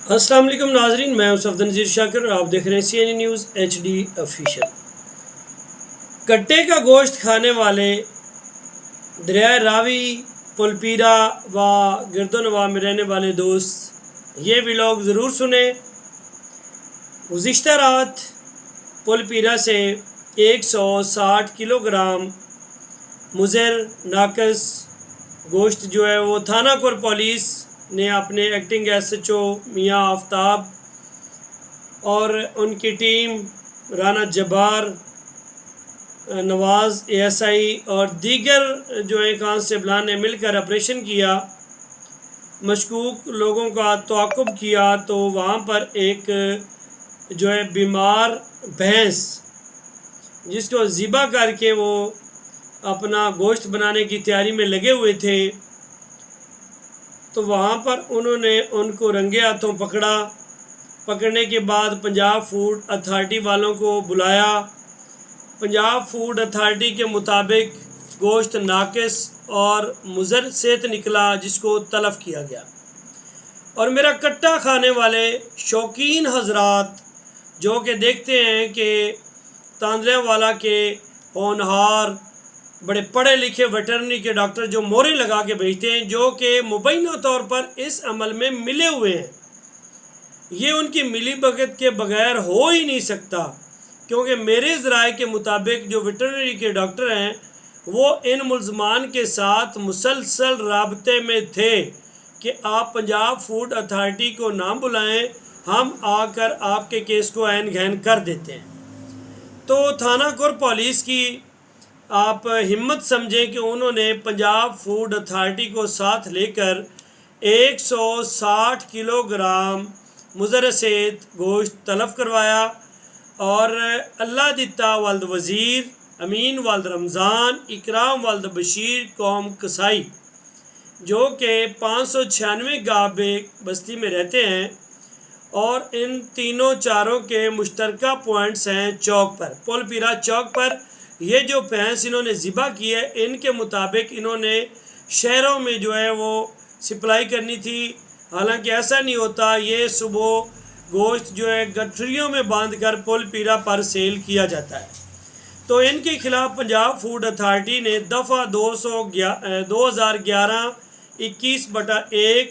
السلام علیکم ناظرین، میں ہوں صفدر نذیر شاکر اور آپ دیکھ رہے ہیں CNN نیوز HD آفیشل۔ کٹے کا گوشت کھانے والے دریائے راوی، پلپیرا و گردونواں میں رہنے والے دوست یہ ولاگ ضرور سنیں۔ گزشتہ رات پلپیرا سے 160 کلو گرام مضر ناقص گوشت جو ہے وہ تھانہ کور پولیس نے اپنے ایکٹنگ SHO میاں آفتاب اور ان کی ٹیم رانا جبار، نواز ASI اور دیگر جو ہے کانسٹیبلان نے مل کر آپریشن کیا، مشکوک لوگوں کا تعاقب کیا تو وہاں پر ایک جو ہے بیمار بھینس جس کو ذبح کر کے وہ اپنا گوشت بنانے کی تیاری میں لگے ہوئے تھے، تو وہاں پر انہوں نے ان کو رنگے ہاتھوں پکڑنے کے بعد پنجاب فوڈ اتھارٹی والوں کو بلایا۔ پنجاب فوڈ اتھارٹی کے مطابق گوشت ناقص اور مضر صحت نکلا، جس کو تلف کیا گیا۔ اور میرا کٹا کھانے والے شوقین حضرات جو کہ دیکھتے ہیں کہ تاندلیاں والا کے ہونہار بڑے پڑھے لکھے ویٹرنری کے ڈاکٹر جو مورے لگا کے بھیجتے ہیں، جو کہ مبینہ طور پر اس عمل میں ملے ہوئے ہیں، یہ ان کی ملی بھگت کے بغیر ہو ہی نہیں سکتا، کیونکہ میرے ذرائع کے مطابق جو ویٹرنری کے ڈاکٹر ہیں وہ ان ملزمان کے ساتھ مسلسل رابطے میں تھے کہ آپ پنجاب فوڈ اتھارٹی کو نہ بلائیں، ہم آ کر آپ کے کیس کو عین گہن کر دیتے ہیں۔ تو تھانہ کور پولیس کی آپ ہمت سمجھیں کہ انہوں نے پنجاب فوڈ اتھارٹی کو ساتھ لے کر 160 کلو گرام مضر صحت گوشت تلف کروایا، اور اللہ دتا والد وزیر، امین والد رمضان، اکرام والد بشیر قوم کسائی، جو کہ 596 گاہ بستی میں رہتے ہیں، اور ان تینوں چاروں کے مشترکہ پوائنٹس ہیں چوک پر، پلپیرا چوک پر۔ یہ جو بھینس انہوں نے ذبح کی ہے، ان کے مطابق انہوں نے شہروں میں جو ہے وہ سپلائی کرنی تھی، حالانکہ ایسا نہیں ہوتا، یہ صبح گوشت جو ہے گٹھریوں میں باندھ کر پلپیرا پر سیل کیا جاتا ہے۔ تو ان کے خلاف پنجاب فوڈ اتھارٹی نے دفعہ 2011-21/1،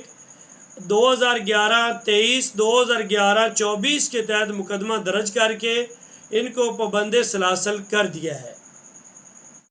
2011-23، 2011-24 کے تحت مقدمہ درج کر کے ان کو پابند سلاسل کر دیا ہے۔